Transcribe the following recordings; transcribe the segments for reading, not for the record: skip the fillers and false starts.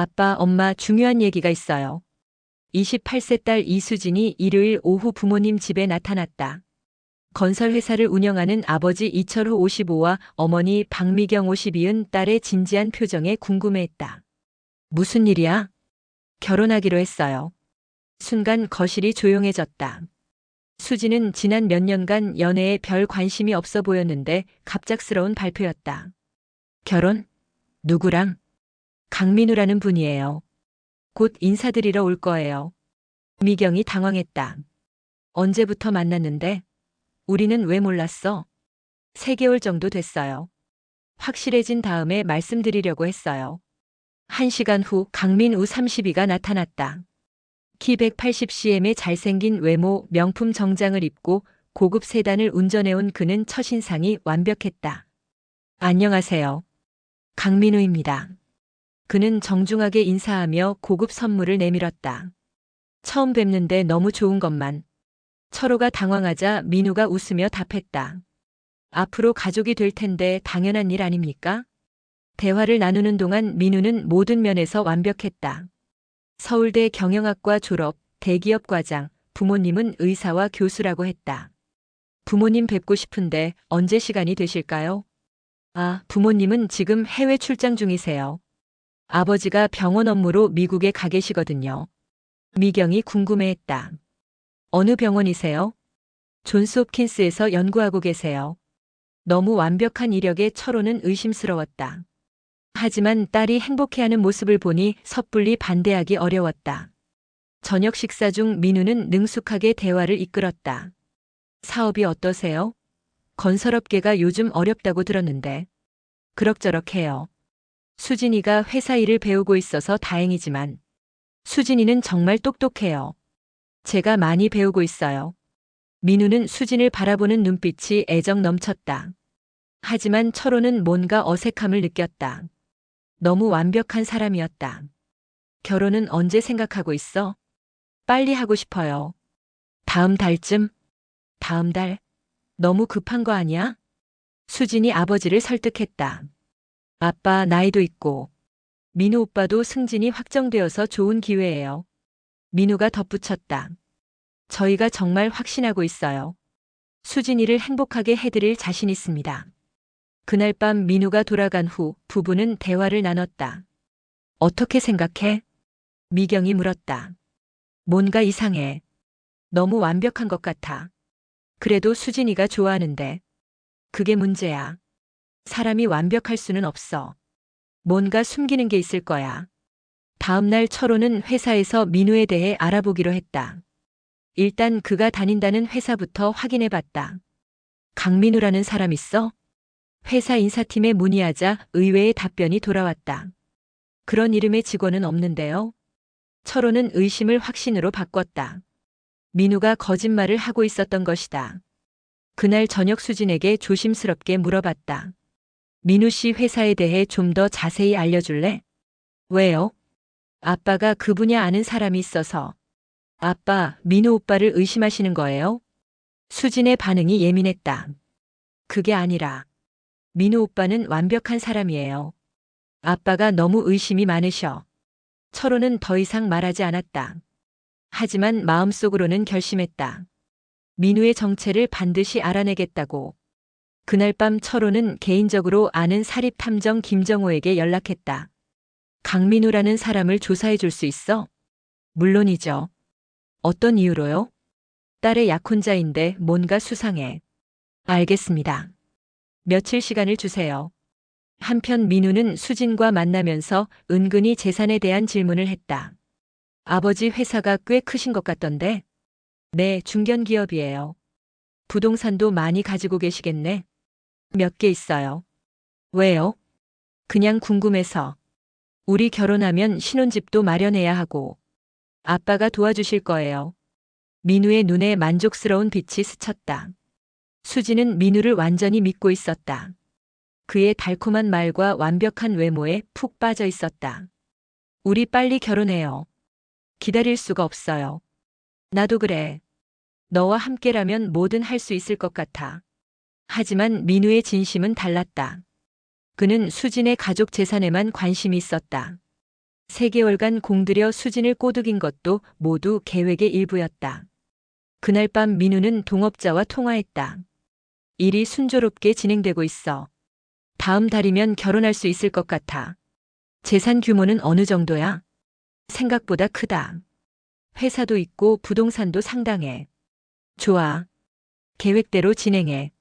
아빠, 엄마 중요한 얘기가 있어요. 28세 딸 이수진이 일요일 오후 부모님 집에 나타났다. 건설회사를 운영하는 아버지 이철호 55와 어머니 박미경 52은 딸의 진지한 표정에 궁금해했다. 무슨 일이야? 결혼하기로 했어요. 순간 거실이 조용해졌다. 수진은 지난 몇 년간 연애에 별 관심이 없어 보였는데 갑작스러운 발표였다. 결혼? 누구랑? 강민우라는 분이에요. 곧 인사드리러 올 거예요. 미경이 당황했다. 언제부터 만났는데? 우리는 왜 몰랐어? 3개월 정도 됐어요. 확실해진 다음에 말씀드리려고 했어요. 1시간 후 강민우 32가 나타났다. 키 180cm의 잘생긴 외모, 명품 정장을 입고 고급 세단을 운전해온 그는 첫인상이 완벽했다. 안녕하세요. 강민우입니다. 그는 정중하게 인사하며 고급 선물을 내밀었다. 처음 뵙는데 너무 좋은 것만. 철호가 당황하자 민우가 웃으며 답했다. 앞으로 가족이 될 텐데 당연한 일 아닙니까? 대화를 나누는 동안 민우는 모든 면에서 완벽했다. 서울대 경영학과 졸업, 대기업 과장, 부모님은 의사와 교수라고 했다. 부모님 뵙고 싶은데 언제 시간이 되실까요? 아, 부모님은 지금 해외 출장 중이세요. 아버지가 병원 업무로 미국에 가 계시거든요. 미경이 궁금해했다. 어느 병원이세요? 존스홉킨스에서 연구하고 계세요. 너무 완벽한 이력에 철호는 의심스러웠다. 하지만 딸이 행복해하는 모습을 보니 섣불리 반대하기 어려웠다. 저녁 식사 중 민우는 능숙하게 대화를 이끌었다. 사업이 어떠세요? 건설업계가 요즘 어렵다고 들었는데. 그럭저럭 해요. 수진이가 회사 일을 배우고 있어서 다행이지만 수진이는 정말 똑똑해요. 제가 많이 배우고 있어요. 민우는 수진을 바라보는 눈빛이 애정 넘쳤다. 하지만 철호는 뭔가 어색함을 느꼈다. 너무 완벽한 사람이었다. 결혼은 언제 생각하고 있어? 빨리 하고 싶어요. 다음 달쯤? 다음 달? 너무 급한 거 아니야? 수진이 아버지를 설득했다. 아빠 나이도 있고. 민우 오빠도 승진이 확정되어서 좋은 기회예요. 민우가 덧붙였다. 저희가 정말 확신하고 있어요. 수진이를 행복하게 해드릴 자신 있습니다. 그날 밤 민우가 돌아간 후 부부는 대화를 나눴다. 어떻게 생각해? 미경이 물었다. 뭔가 이상해. 너무 완벽한 것 같아. 그래도 수진이가 좋아하는데. 그게 문제야. 사람이 완벽할 수는 없어. 뭔가 숨기는 게 있을 거야. 다음 날 철호는 회사에서 민우에 대해 알아보기로 했다. 일단 그가 다닌다는 회사부터 확인해 봤다. 강민우라는 사람 있어? 회사 인사팀에 문의하자 의외의 답변이 돌아왔다. 그런 이름의 직원은 없는데요. 철호는 의심을 확신으로 바꿨다. 민우가 거짓말을 하고 있었던 것이다. 그날 저녁 수진에게 조심스럽게 물어봤다. 민우 씨 회사에 대해 좀 더 자세히 알려줄래? 왜요? 아빠가 그 분야 아는 사람이 있어서. 아빠, 민우 오빠를 의심하시는 거예요? 수진의 반응이 예민했다. 그게 아니라 민우 오빠는 완벽한 사람이에요. 아빠가 너무 의심이 많으셔. 철호는 더 이상 말하지 않았다. 하지만 마음속으로는 결심했다. 민우의 정체를 반드시 알아내겠다고. 그날 밤 철호는 개인적으로 아는 사립탐정 김정호에게 연락했다. 강민우라는 사람을 조사해 줄 수 있어? 물론이죠. 어떤 이유로요? 딸의 약혼자인데 뭔가 수상해. 알겠습니다. 며칠 시간을 주세요. 한편 민우는 수진과 만나면서 은근히 재산에 대한 질문을 했다. 아버지 회사가 꽤 크신 것 같던데? 네, 중견기업이에요. 부동산도 많이 가지고 계시겠네? 몇 개 있어요. 왜요? 그냥 궁금해서. 우리 결혼하면 신혼집도 마련해야 하고. 아빠가 도와주실 거예요. 민우의 눈에 만족스러운 빛이 스쳤다. 수지는 민우를 완전히 믿고 있었다. 그의 달콤한 말과 완벽한 외모에 푹 빠져 있었다. 우리 빨리 결혼해요. 기다릴 수가 없어요. 나도 그래. 너와 함께라면 뭐든 할 수 있을 것 같아. 하지만 민우의 진심은 달랐다. 그는 수진의 가족 재산에만 관심이 있었다. 3개월간 공들여 수진을 꼬드긴 것도 모두 계획의 일부였다. 그날 밤 민우는 동업자와 통화했다. 일이 순조롭게 진행되고 있어. 다음 달이면 결혼할 수 있을 것 같아. 재산 규모는 어느 정도야? 생각보다 크다. 회사도 있고 부동산도 상당해. 좋아. 계획대로 진행해.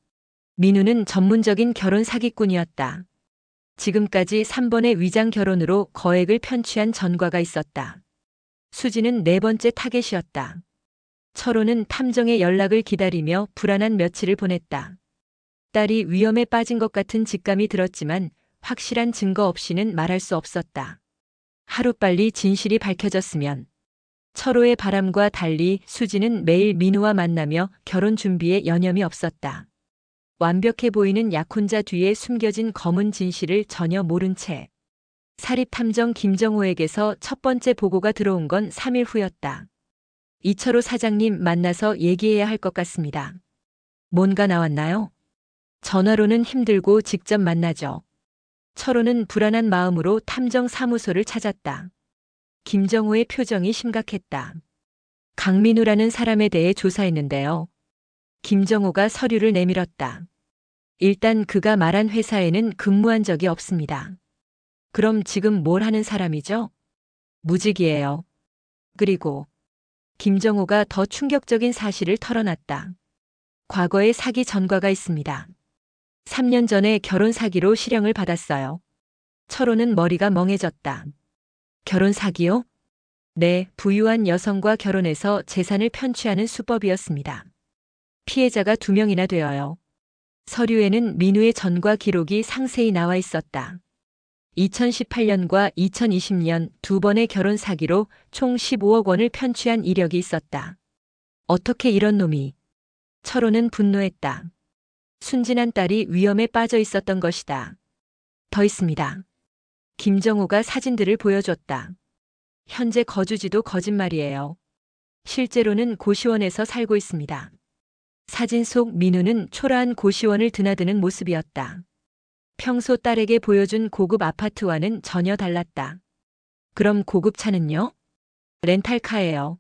민우는 전문적인 결혼 사기꾼이었다. 지금까지 3번의 위장 결혼으로 거액을 편취한 전과가 있었다. 수지는 4번째 타겟이었다. 철호는 탐정의 연락을 기다리며 불안한 며칠을 보냈다. 딸이 위험에 빠진 것 같은 직감이 들었지만 확실한 증거 없이는 말할 수 없었다. 하루빨리 진실이 밝혀졌으면. 철호의 바람과 달리 수지는 매일 민우와 만나며 결혼 준비에 여념이 없었다. 완벽해 보이는 약혼자 뒤에 숨겨진 검은 진실을 전혀 모른 채 사립탐정 김정호에게서 첫 번째 보고가 들어온 건 3일 후였다. 이철호 사장님 만나서 얘기해야 할 것 같습니다. 뭔가 나왔나요? 전화로는 힘들고 직접 만나죠. 철호는 불안한 마음으로 탐정 사무소를 찾았다. 김정호의 표정이 심각했다. 강민우라는 사람에 대해 조사했는데요. 김정호가 서류를 내밀었다. 일단 그가 말한 회사에는 근무한 적이 없습니다. 그럼 지금 뭘 하는 사람이죠? 무직이에요. 그리고 김정호가 더 충격적인 사실을 털어놨다. 과거에 사기 전과가 있습니다. 3년 전에 결혼 사기로 실형을 받았어요. 철호는 머리가 멍해졌다. 결혼 사기요? 네, 부유한 여성과 결혼해서 재산을 편취하는 수법이었습니다. 피해자가 2명이나 되어요. 서류에는 민우의 전과 기록이 상세히 나와 있었다. 2018년과 2020년 2번의 결혼 사기로 총 15억 원을 편취한 이력이 있었다. 어떻게 이런 놈이? 철호는 분노했다. 순진한 딸이 위험에 빠져 있었던 것이다. 더 있습니다. 김정호가 사진들을 보여줬다. 현재 거주지도 거짓말이에요. 실제로는 고시원에서 살고 있습니다. 사진 속 민우는 초라한 고시원을 드나드는 모습이었다. 평소 딸에게 보여준 고급 아파트와는 전혀 달랐다. 그럼 고급 차는요? 렌탈카예요.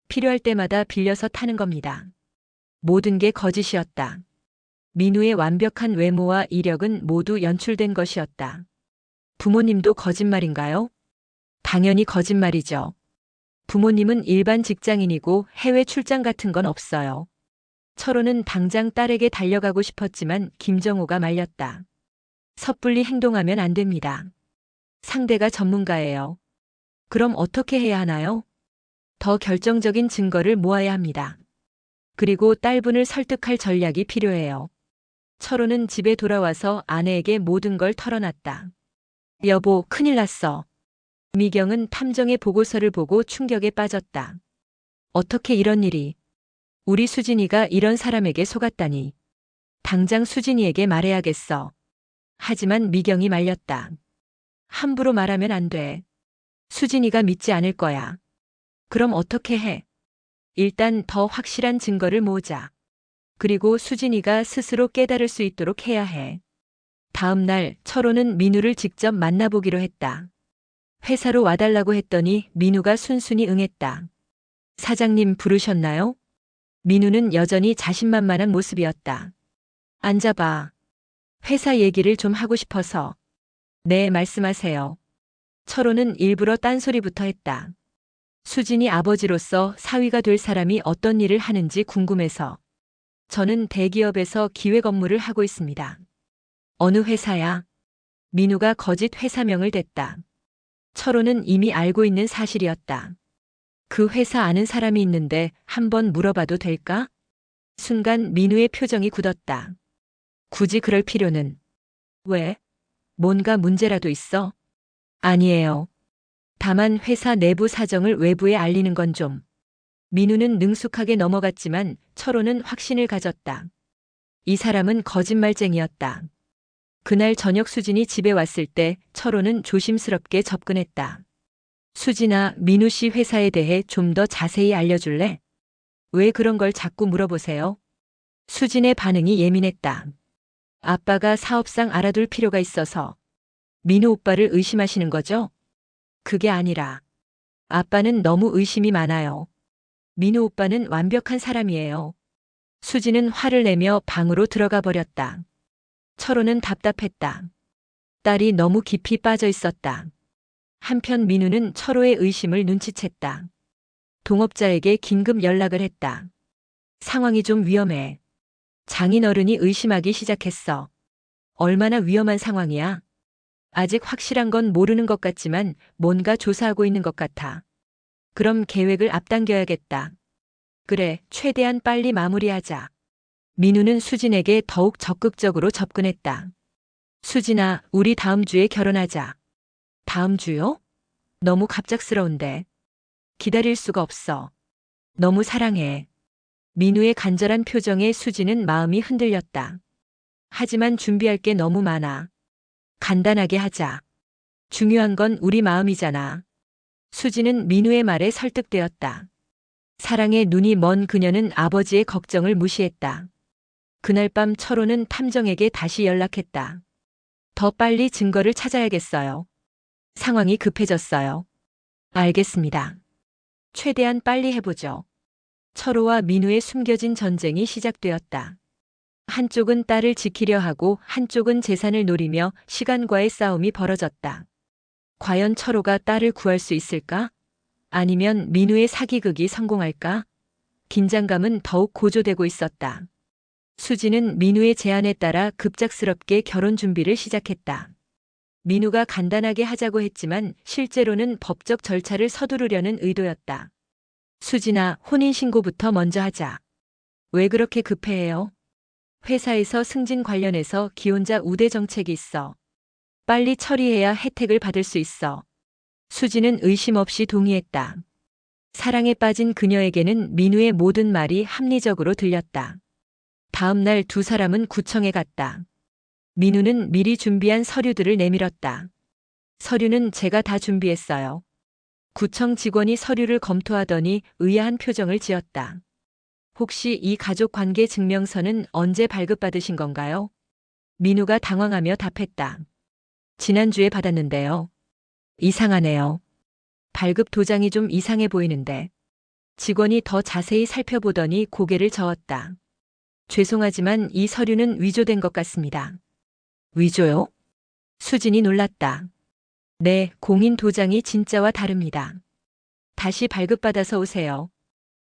필요할 때마다 빌려서 타는 겁니다. 모든 게 거짓이었다. 민우의 완벽한 외모와 이력은 모두 연출된 것이었다. 부모님도 거짓말인가요? 당연히 거짓말이죠. 부모님은 일반 직장인이고 해외 출장 같은 건 없어요. 철호는 당장 딸에게 달려가고 싶었지만 김정호가 말렸다. 섣불리 행동하면 안 됩니다. 상대가 전문가예요. 그럼 어떻게 해야 하나요? 더 결정적인 증거를 모아야 합니다. 그리고 딸분을 설득할 전략이 필요해요. 철호는 집에 돌아와서 아내에게 모든 걸 털어놨다. 여보, 큰일 났어. 미경은 탐정의 보고서를 보고 충격에 빠졌다. 어떻게 이런 일이? 우리 수진이가 이런 사람에게 속았다니. 당장 수진이에게 말해야겠어. 하지만 미경이 말렸다. 함부로 말하면 안 돼. 수진이가 믿지 않을 거야. 그럼 어떻게 해? 일단 더 확실한 증거를 모으자. 그리고 수진이가 스스로 깨달을 수 있도록 해야 해. 다음 날 철호는 민우를 직접 만나보기로 했다. 회사로 와달라고 했더니 민우가 순순히 응했다. 사장님 부르셨나요? 민우는 여전히 자신만만한 모습이었다. 앉아봐. 회사 얘기를 좀 하고 싶어서. 네, 말씀하세요. 철호는 일부러 딴소리부터 했다. 수진이 아버지로서 사위가 될 사람이 어떤 일을 하는지 궁금해서. 저는 대기업에서 기획 업무를 하고 있습니다. 어느 회사야? 민우가 거짓 회사명을 댔다. 철호는 이미 알고 있는 사실이었다. 그 회사 아는 사람이 있는데 한번 물어봐도 될까? 순간 민우의 표정이 굳었다. 굳이 그럴 필요는. 왜? 뭔가 문제라도 있어? 아니에요. 다만 회사 내부 사정을 외부에 알리는 건 좀. 민우는 능숙하게 넘어갔지만 철호는 확신을 가졌다. 이 사람은 거짓말쟁이였다. 그날 저녁 수진이 집에 왔을 때 철호는 조심스럽게 접근했다. 수진아, 민우 씨 회사에 대해 좀 더 자세히 알려줄래? 왜 그런 걸 자꾸 물어보세요? 수진의 반응이 예민했다. 아빠가 사업상 알아둘 필요가 있어서. 민우 오빠를 의심하시는 거죠? 그게 아니라 아빠는 너무 의심이 많아요. 민우 오빠는 완벽한 사람이에요. 수지는 화를 내며 방으로 들어가 버렸다. 철호는 답답했다. 딸이 너무 깊이 빠져 있었다. 한편 민우는 철호의 의심을 눈치챘다. 동업자에게 긴급 연락을 했다. 상황이 좀 위험해. 장인어른이 의심하기 시작했어. 얼마나 위험한 상황이야? 아직 확실한 건 모르는 것 같지만 뭔가 조사하고 있는 것 같아. 그럼 계획을 앞당겨야겠다. 그래, 최대한 빨리 마무리하자. 민우는 수진에게 더욱 적극적으로 접근했다. 수진아, 우리 다음 주에 결혼하자. 다음 주요? 너무 갑작스러운데. 기다릴 수가 없어. 너무 사랑해. 민우의 간절한 표정에 수진은 마음이 흔들렸다. 하지만 준비할 게 너무 많아. 간단하게 하자. 중요한 건 우리 마음이잖아. 수진은 민우의 말에 설득되었다. 사랑에 눈이 먼 그녀는 아버지의 걱정을 무시했다. 그날 밤 철호는 탐정에게 다시 연락했다. 더 빨리 증거를 찾아야겠어요. 상황이 급해졌어요. 알겠습니다. 최대한 빨리 해보죠. 철호와 민우의 숨겨진 전쟁이 시작되었다. 한쪽은 딸을 지키려 하고 한쪽은 재산을 노리며 시간과의 싸움이 벌어졌다. 과연 철호가 딸을 구할 수 있을까? 아니면 민우의 사기극이 성공할까? 긴장감은 더욱 고조되고 있었다. 수지는 민우의 제안에 따라 급작스럽게 결혼 준비를 시작했다. 민우가 간단하게 하자고 했지만 실제로는 법적 절차를 서두르려는 의도였다. 수진아, 혼인신고부터 먼저 하자. 왜 그렇게 급해해요? 회사에서 승진 관련해서 기혼자 우대 정책이 있어. 빨리 처리해야 혜택을 받을 수 있어. 수지는 의심 없이 동의했다. 사랑에 빠진 그녀에게는 민우의 모든 말이 합리적으로 들렸다. 다음 날 두 사람은 구청에 갔다. 민우는 미리 준비한 서류들을 내밀었다. 서류는 제가 다 준비했어요. 구청 직원이 서류를 검토하더니 의아한 표정을 지었다. 혹시 이 가족 관계 증명서는 언제 발급받으신 건가요? 민우가 당황하며 답했다. 지난주에 받았는데요. 이상하네요. 발급 도장이 좀 이상해 보이는데. 직원이 더 자세히 살펴보더니 고개를 저었다. 죄송하지만 이 서류는 위조된 것 같습니다. 위조요? 수진이 놀랐다. 네, 공인 도장이 진짜와 다릅니다. 다시 발급받아서 오세요.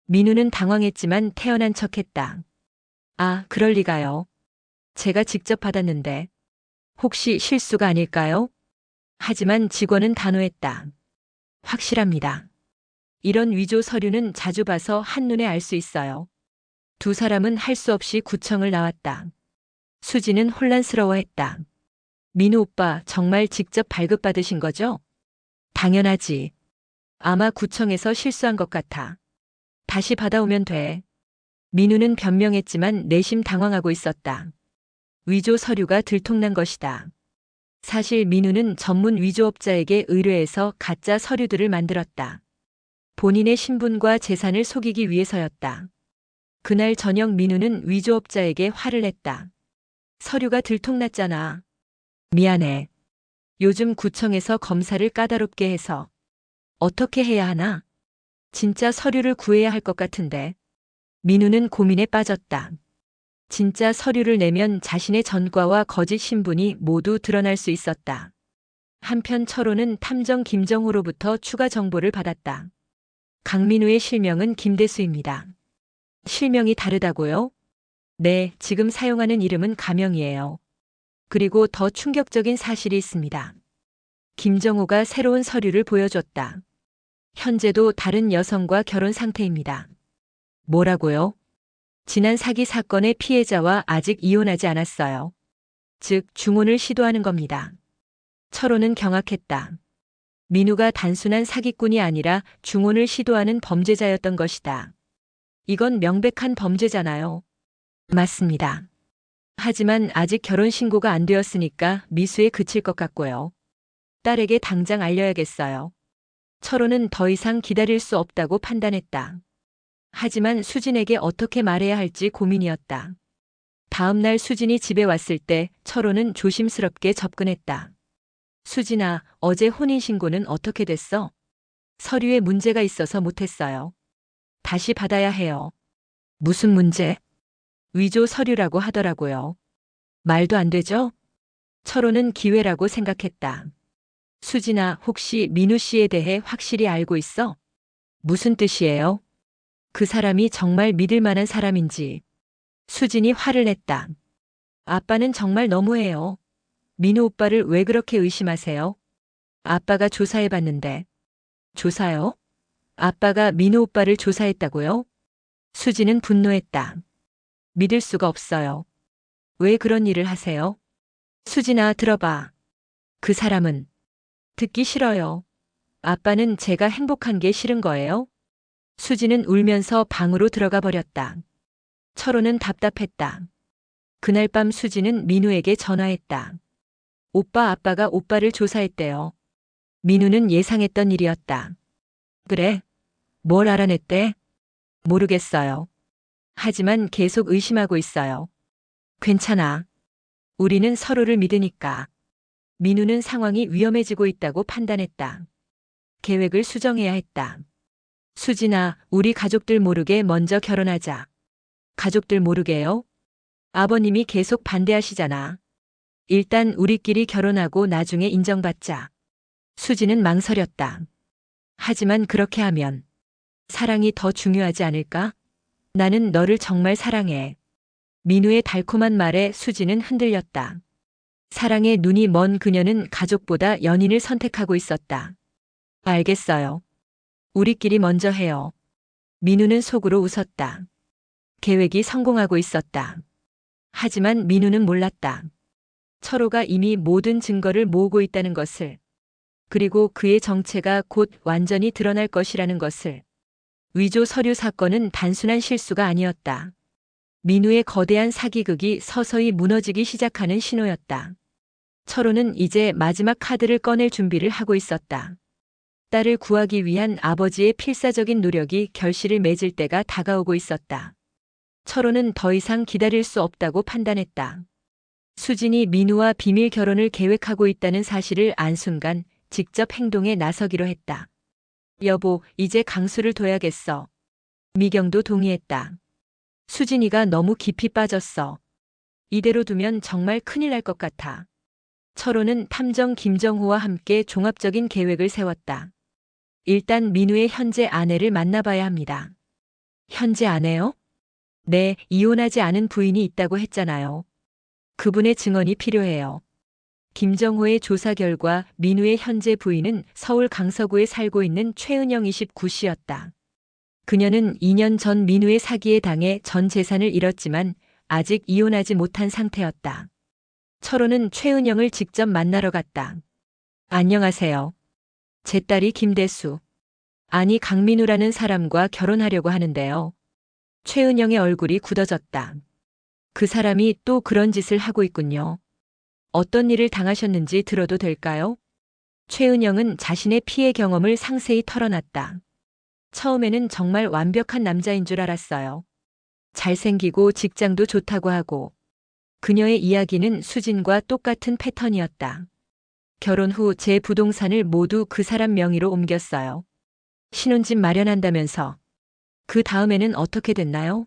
민우는 당황했지만 태연한 척했다. 아, 그럴 리가요. 제가 직접 받았는데. 혹시 실수가 아닐까요? 하지만 직원은 단호했다. 확실합니다. 이런 위조 서류는 자주 봐서 한눈에 알 수 있어요. 두 사람은 할 수 없이 구청을 나왔다. 수지는 혼란스러워했다. 민우 오빠 정말 직접 발급받으신 거죠? 당연하지. 아마 구청에서 실수한 것 같아. 다시 받아오면 돼. 민우는 변명했지만 내심 당황하고 있었다. 위조 서류가 들통난 것이다. 사실 민우는 전문 위조업자에게 의뢰해서 가짜 서류들을 만들었다. 본인의 신분과 재산을 속이기 위해서였다. 그날 저녁 민우는 위조업자에게 화를 냈다. 서류가 들통났잖아. 미안해. 요즘 구청에서 검사를 까다롭게 해서. 어떻게 해야 하나? 진짜 서류를 구해야 할 것 같은데. 민우는 고민에 빠졌다. 진짜 서류를 내면 자신의 전과와 거짓 신분이 모두 드러날 수 있었다. 한편 철호는 탐정 김정호로부터 추가 정보를 받았다. 강민우의 실명은 김대수입니다. 실명이 다르다고요? 네, 지금 사용하는 이름은 가명이에요. 그리고 더 충격적인 사실이 있습니다. 김정호가 새로운 서류를 보여줬다. 현재도 다른 여성과 결혼 상태입니다. 뭐라고요? 지난 사기 사건의 피해자와 아직 이혼하지 않았어요. 즉, 중혼을 시도하는 겁니다. 철호는 경악했다. 민우가 단순한 사기꾼이 아니라 중혼을 시도하는 범죄자였던 것이다. 이건 명백한 범죄잖아요. 맞습니다. 하지만 아직 결혼 신고가 안 되었으니까 미수에 그칠 것 같고요. 딸에게 당장 알려야겠어요. 철호는 더 이상 기다릴 수 없다고 판단했다. 하지만 수진에게 어떻게 말해야 할지 고민이었다. 다음 날 수진이 집에 왔을 때 철호는 조심스럽게 접근했다. 수진아, 어제 혼인신고는 어떻게 됐어? 서류에 문제가 있어서 못했어요. 다시 받아야 해요. 무슨 문제? 위조 서류라고 하더라고요. 말도 안 되죠? 철호는 기회라고 생각했다. 수진아, 혹시 민우 씨에 대해 확실히 알고 있어? 무슨 뜻이에요? 그 사람이 정말 믿을 만한 사람인지. 수진이 화를 냈다. 아빠는 정말 너무해요. 민우 오빠를 왜 그렇게 의심하세요? 아빠가 조사해봤는데. 조사요? 아빠가 민우 오빠를 조사했다고요? 수진은 분노했다. 믿을 수가 없어요. 왜 그런 일을 하세요? 수진아, 들어봐. 그 사람은 듣기 싫어요. 아빠는 제가 행복한 게 싫은 거예요? 수진은 울면서 방으로 들어가 버렸다. 철호는 답답했다. 그날 밤 수진은 민우에게 전화했다. 오빠, 아빠가 오빠를 조사했대요. 민우는 예상했던 일이었다. 그래? 뭘 알아냈대? 모르겠어요. 하지만 계속 의심하고 있어요. 괜찮아. 우리는 서로를 믿으니까. 민우는 상황이 위험해지고 있다고 판단했다. 계획을 수정해야 했다. 수진아, 우리 가족들 모르게 먼저 결혼하자. 가족들 모르게요? 아버님이 계속 반대하시잖아. 일단 우리끼리 결혼하고 나중에 인정받자. 수진은 망설였다. 하지만 그렇게 하면 사랑이 더 중요하지 않을까? 나는 너를 정말 사랑해. 민우의 달콤한 말에 수진은 흔들렸다. 사랑에 눈이 먼 그녀는 가족보다 연인을 선택하고 있었다. 알겠어요. 우리끼리 먼저 해요. 민우는 속으로 웃었다. 계획이 성공하고 있었다. 하지만 민우는 몰랐다. 철호가 이미 모든 증거를 모으고 있다는 것을, 그리고 그의 정체가 곧 완전히 드러날 것이라는 것을. 위조 서류 사건은 단순한 실수가 아니었다. 민우의 거대한 사기극이 서서히 무너지기 시작하는 신호였다. 철호는 이제 마지막 카드를 꺼낼 준비를 하고 있었다. 딸을 구하기 위한 아버지의 필사적인 노력이 결실을 맺을 때가 다가오고 있었다. 철호는 더 이상 기다릴 수 없다고 판단했다. 수진이 민우와 비밀 결혼을 계획하고 있다는 사실을 안 순간 직접 행동에 나서기로 했다. 여보, 이제 강수를 둬야겠어. 미경도 동의했다. 수진이가 너무 깊이 빠졌어. 이대로 두면 정말 큰일 날 것 같아. 철호는 탐정 김정호와 함께 종합적인 계획을 세웠다. 일단 민우의 현재 아내를 만나봐야 합니다. 현재 아내요? 네, 이혼하지 않은 부인이 있다고 했잖아요. 그분의 증언이 필요해요. 김정호의 조사 결과 민우의 현재 부인은 서울 강서구에 살고 있는 최은영 29씨였다. 그녀는 2년 전 민우의 사기에 당해 전 재산을 잃었지만 아직 이혼하지 못한 상태였다. 철호는 최은영을 직접 만나러 갔다. 안녕하세요. 제 딸이 김대수. 아니, 강민우라는 사람과 결혼하려고 하는데요. 최은영의 얼굴이 굳어졌다. 그 사람이 또 그런 짓을 하고 있군요. 어떤 일을 당하셨는지 들어도 될까요? 최은영은 자신의 피해 경험을 상세히 털어놨다. 처음에는 정말 완벽한 남자인 줄 알았어요. 잘생기고 직장도 좋다고 하고. 그녀의 이야기는 수진과 똑같은 패턴이었다. 결혼 후 제 부동산을 모두 그 사람 명의로 옮겼어요. 신혼집 마련한다면서. 그 다음에는 어떻게 됐나요?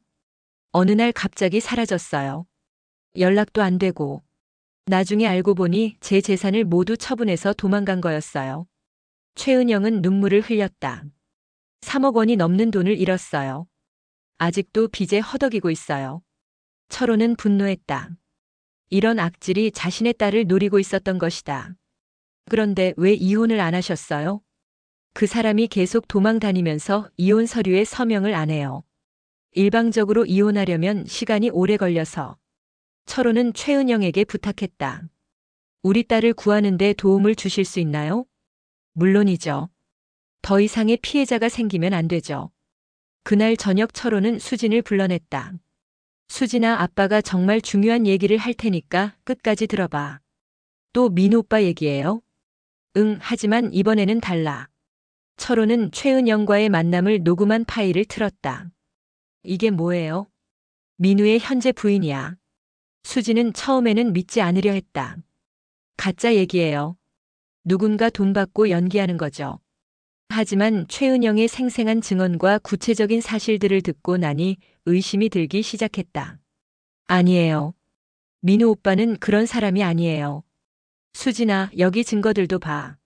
어느 날 갑자기 사라졌어요. 연락도 안 되고. 나중에 알고 보니 제 재산을 모두 처분해서 도망간 거였어요. 최은영은 눈물을 흘렸다. 3억 원이 넘는 돈을 잃었어요. 아직도 빚에 허덕이고 있어요. 철호는 분노했다. 이런 악질이 자신의 딸을 노리고 있었던 것이다. 그런데 왜 이혼을 안 하셨어요? 그 사람이 계속 도망 다니면서 이혼 서류에 서명을 안 해요. 일방적으로 이혼하려면 시간이 오래 걸려서. 철호는 최은영에게 부탁했다. 우리 딸을 구하는데 도움을 주실 수 있나요? 물론이죠. 더 이상의 피해자가 생기면 안 되죠. 그날 저녁 철호는 수진을 불러냈다. 수진아, 아빠가 정말 중요한 얘기를 할 테니까 끝까지 들어봐. 또 민우 오빠 얘기예요? 응, 하지만 이번에는 달라. 철호는 최은영과의 만남을 녹음한 파일을 틀었다. 이게 뭐예요? 민우의 현재 부인이야. 수진은 처음에는 믿지 않으려 했다. 가짜 얘기예요. 누군가 돈 받고 연기하는 거죠. 하지만 최은영의 생생한 증언과 구체적인 사실들을 듣고 나니 의심이 들기 시작했다. 아니에요. 민우 오빠는 그런 사람이 아니에요. 수진아, 여기 증거들도 봐.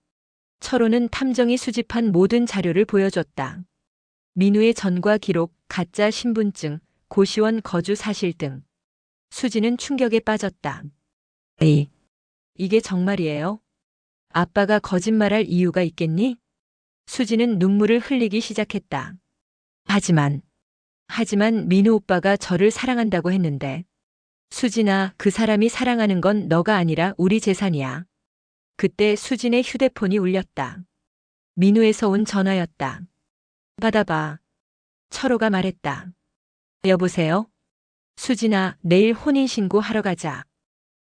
철호는 탐정이 수집한 모든 자료를 보여줬다. 민우의 전과 기록, 가짜 신분증, 고시원 거주 사실 등. 수진은 충격에 빠졌다. 에이, 이게 정말이에요? 아빠가 거짓말할 이유가 있겠니? 수진은 눈물을 흘리기 시작했다. 하지만 민우 오빠가 저를 사랑한다고 했는데. 수진아, 그 사람이 사랑하는 건 너가 아니라 우리 재산이야. 그때 수진의 휴대폰이 울렸다. 민우에서 온 전화였다. 받아봐. 철호가 말했다. 여보세요? 수진아, 내일 혼인신고 하러 가자.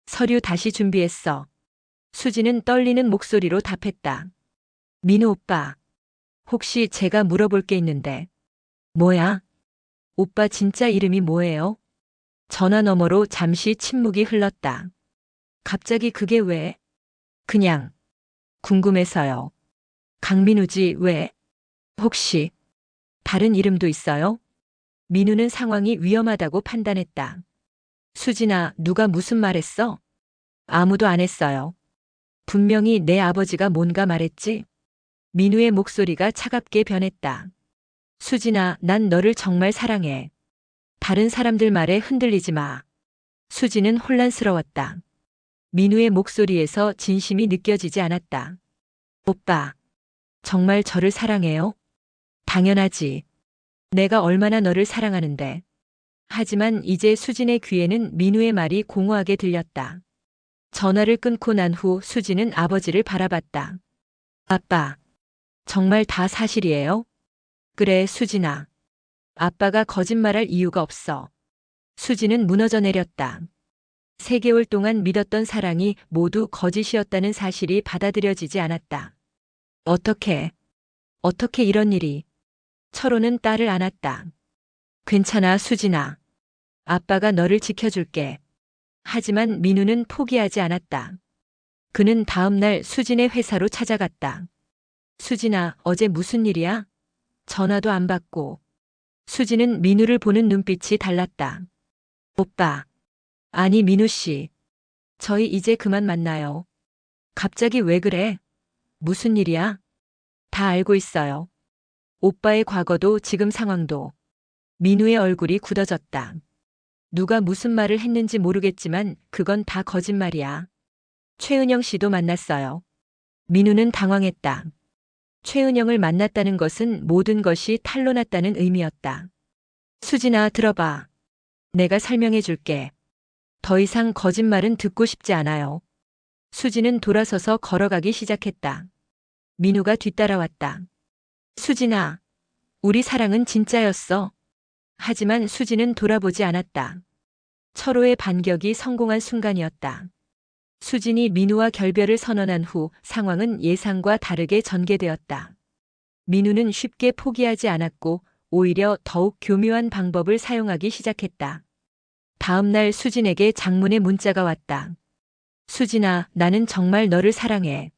서류 다시 준비했어. 수진은 떨리는 목소리로 답했다. 민우 오빠, 혹시 제가 물어볼 게 있는데. 뭐야? 오빠 진짜 이름이 뭐예요? 전화 너머로 잠시 침묵이 흘렀다. 갑자기 그게 왜? 그냥 궁금해서요. 강민우지 왜? 혹시 다른 이름도 있어요? 민우는 상황이 위험하다고 판단했다. 수진아, 누가 무슨 말했어? 아무도 안 했어요. 분명히 내 아버지가 뭔가 말했지? 민우의 목소리가 차갑게 변했다. 수진아, 난 너를 정말 사랑해. 다른 사람들 말에 흔들리지 마. 수진은 혼란스러웠다. 민우의 목소리에서 진심이 느껴지지 않았다. 오빠, 정말 저를 사랑해요? 당연하지. 내가 얼마나 너를 사랑하는데. 하지만 이제 수진의 귀에는 민우의 말이 공허하게 들렸다. 전화를 끊고 난 후 수진은 아버지를 바라봤다. 아빠, 정말 다 사실이에요? 그래, 수진아. 아빠가 거짓말할 이유가 없어. 수진은 무너져 내렸다. 3개월 동안 믿었던 사랑이 모두 거짓이었다는 사실이 받아들여지지 않았다. 어떻게 이런 일이. 철호는 딸을 안았다. 괜찮아, 수진아. 아빠가 너를 지켜줄게. 하지만 민우는 포기하지 않았다. 그는 다음 날 수진의 회사로 찾아갔다. 수진아, 어제 무슨 일이야? 전화도 안 받고. 수진은 민우를 보는 눈빛이 달랐다. 오빠. 아니, 민우 씨. 저희 이제 그만 만나요. 갑자기 왜 그래? 무슨 일이야? 다 알고 있어요. 오빠의 과거도 지금 상황도. 민우의 얼굴이 굳어졌다. 누가 무슨 말을 했는지 모르겠지만 그건 다 거짓말이야. 최은영 씨도 만났어요. 민우는 당황했다. 최은영을 만났다는 것은 모든 것이 탄로났다는 의미였다. 수진아, 들어봐. 내가 설명해 줄게. 더 이상 거짓말은 듣고 싶지 않아요. 수진은 돌아서서 걸어가기 시작했다. 민우가 뒤따라왔다. 수진아, 우리 사랑은 진짜였어. 하지만 수진은 돌아보지 않았다. 철호의 반격이 성공한 순간이었다. 수진이 민우와 결별을 선언한 후 상황은 예상과 다르게 전개되었다. 민우는 쉽게 포기하지 않았고 오히려 더욱 교묘한 방법을 사용하기 시작했다. 다음 날 수진에게 장문의 문자가 왔다. 수진아, 나는 정말 너를 사랑해.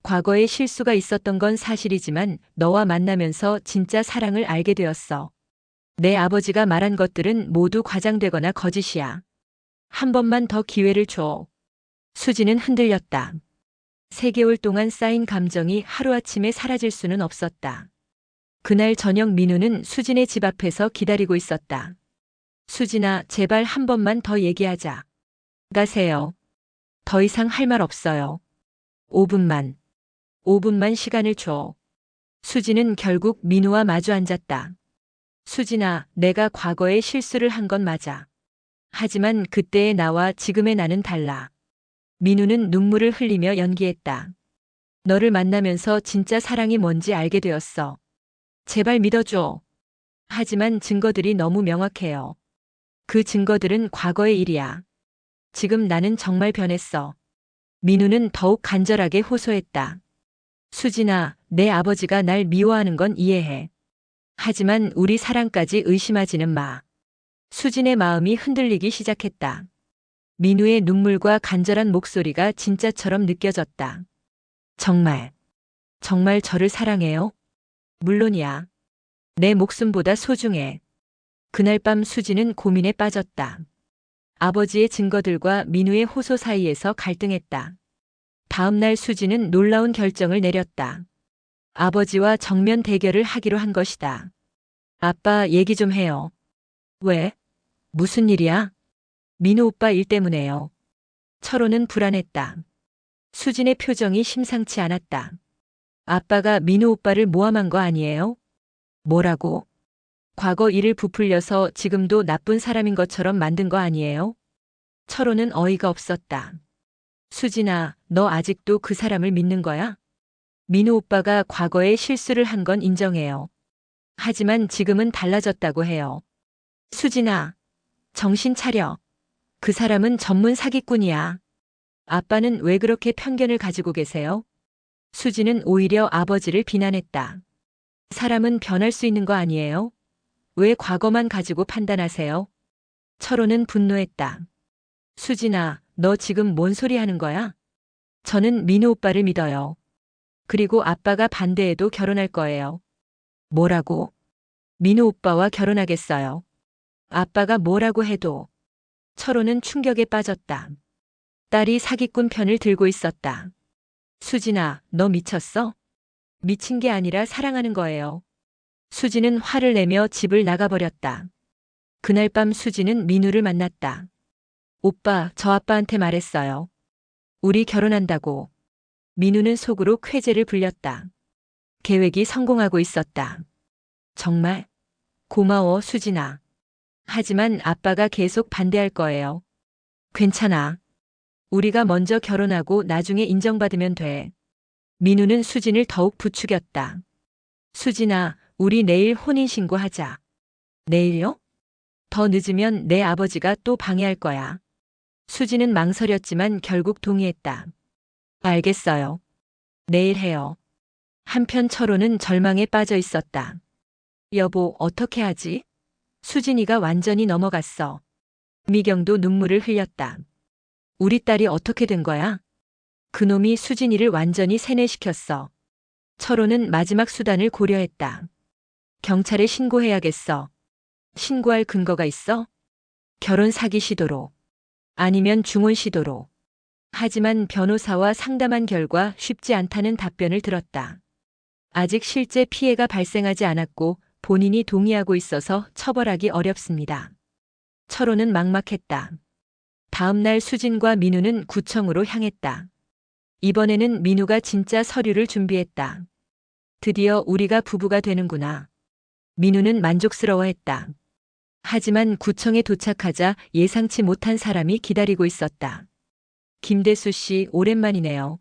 과거에 실수가 있었던 건 사실이지만 너와 만나면서 진짜 사랑을 알게 되었어. 내 아버지가 말한 것들은 모두 과장되거나 거짓이야. 한 번만 더 기회를 줘. 수지는 흔들렸다. 3개월 동안 쌓인 감정이 하루아침에 사라질 수는 없었다. 그날 저녁 민우는 수진의 집 앞에서 기다리고 있었다. 수진아, 제발 한 번만 더 얘기하자. 가세요. 더 이상 할 말 없어요. 5분만 시간을 줘. 수진은 결국 민우와 마주 앉았다. 수진아, 내가 과거에 실수를 한 건 맞아. 하지만 그때의 나와 지금의 나는 달라. 민우는 눈물을 흘리며 연기했다. 너를 만나면서 진짜 사랑이 뭔지 알게 되었어. 제발 믿어줘. 하지만 증거들이 너무 명확해요. 그 증거들은 과거의 일이야. 지금 나는 정말 변했어. 민우는 더욱 간절하게 호소했다. 수진아, 내 아버지가 날 미워하는 건 이해해. 하지만 우리 사랑까지 의심하지는 마. 수진의 마음이 흔들리기 시작했다. 민우의 눈물과 간절한 목소리가 진짜처럼 느껴졌다. 정말, 정말 저를 사랑해요? 물론이야. 내 목숨보다 소중해. 그날 밤 수지는 고민에 빠졌다. 아버지의 증거들과 민우의 호소 사이에서 갈등했다. 다음 날 수지는 놀라운 결정을 내렸다. 아버지와 정면 대결을 하기로 한 것이다. 아빠, 얘기 좀 해요. 왜? 무슨 일이야? 민우 오빠 일 때문에요. 철호는 불안했다. 수진의 표정이 심상치 않았다. 아빠가 민우 오빠를 모함한 거 아니에요? 뭐라고? 과거 일을 부풀려서 지금도 나쁜 사람인 것처럼 만든 거 아니에요? 철호는 어이가 없었다. 수진아, 너 아직도 그 사람을 믿는 거야? 민우 오빠가 과거에 실수를 한 건 인정해요. 하지만 지금은 달라졌다고 해요. 수진아, 정신 차려. 그 사람은 전문 사기꾼이야. 아빠는 왜 그렇게 편견을 가지고 계세요? 수지는 오히려 아버지를 비난했다. 사람은 변할 수 있는 거 아니에요? 왜 과거만 가지고 판단하세요? 철호는 분노했다. 수진아, 너 지금 뭔 소리 하는 거야? 저는 민우 오빠를 믿어요. 그리고 아빠가 반대해도 결혼할 거예요. 뭐라고? 민우 오빠와 결혼하겠어요. 아빠가 뭐라고 해도. 철호는 충격에 빠졌다. 딸이 사기꾼 편을 들고 있었다. 수진아, 너 미쳤어? 미친 게 아니라 사랑하는 거예요. 수지는 화를 내며 집을 나가버렸다. 그날 밤 수지는 민우를 만났다. 오빠, 저 아빠한테 말했어요. 우리 결혼한다고. 민우는 속으로 쾌재를 불렸다. 계획이 성공하고 있었다. 정말? 고마워, 수진아. 하지만 아빠가 계속 반대할 거예요. 괜찮아. 우리가 먼저 결혼하고 나중에 인정받으면 돼. 민우는 수진을 더욱 부추겼다. 수진아, 우리 내일 혼인신고하자. 내일요? 더 늦으면 내 아버지가 또 방해할 거야. 수진은 망설였지만 결국 동의했다. 알겠어요. 내일 해요. 한편 철호는 절망에 빠져 있었다. 여보, 어떻게 하지? 수진이가 완전히 넘어갔어. 미경도 눈물을 흘렸다. 우리 딸이 어떻게 된 거야? 그놈이 수진이를 완전히 세뇌시켰어. 철호는 마지막 수단을 고려했다. 경찰에 신고해야겠어. 신고할 근거가 있어? 결혼 사기 시도로. 아니면 중혼 시도로. 하지만 변호사와 상담한 결과 쉽지 않다는 답변을 들었다. 아직 실제 피해가 발생하지 않았고 본인이 동의하고 있어서 처벌하기 어렵습니다. 철호는 막막했다. 다음 날 수진과 민우는 구청으로 향했다. 이번에는 민우가 진짜 서류를 준비했다. 드디어 우리가 부부가 되는구나. 민우는 만족스러워했다. 하지만 구청에 도착하자 예상치 못한 사람이 기다리고 있었다. 김대수 씨, 오랜만이네요.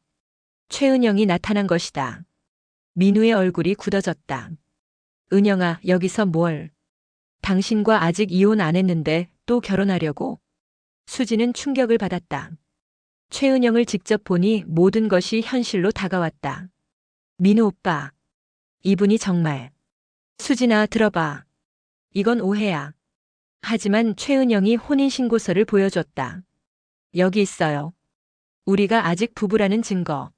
최은영이 나타난 것이다. 민우의 얼굴이 굳어졌다. 은영아, 여기서 뭘? 당신과 아직 이혼 안 했는데 또 결혼하려고? 수지는 충격을 받았다. 최은영을 직접 보니 모든 것이 현실로 다가왔다. 민우 오빠. 이분이 정말. 수진아, 들어봐. 이건 오해야. 하지만 최은영이 혼인신고서를 보여줬다. 여기 있어요. 우리가 아직 부부라는 증거.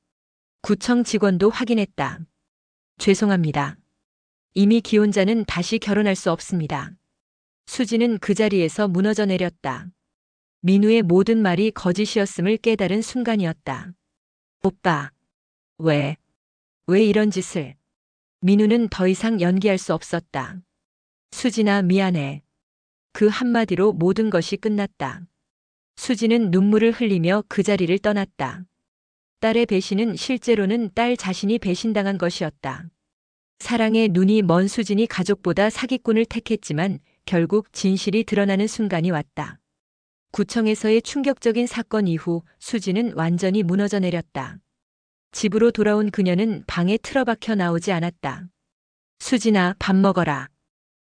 구청 직원도 확인했다. 죄송합니다. 이미 기혼자는 다시 결혼할 수 없습니다. 수지는 그 자리에서 무너져 내렸다. 민우의 모든 말이 거짓이었음을 깨달은 순간이었다. 오빠. 왜 이런 짓을? 민우는 더 이상 연기할 수 없었다. 수진아, 미안해. 그 한마디로 모든 것이 끝났다. 수지는 눈물을 흘리며 그 자리를 떠났다. 딸의 배신은 실제로는 딸 자신이 배신당한 것이었다. 사랑에 눈이 먼 수진이 가족보다 사기꾼을 택했지만 결국 진실이 드러나는 순간이 왔다. 구청에서의 충격적인 사건 이후 수지는 완전히 무너져 내렸다. 집으로 돌아온 그녀는 방에 틀어박혀 나오지 않았다. 수진아, 밥 먹어라.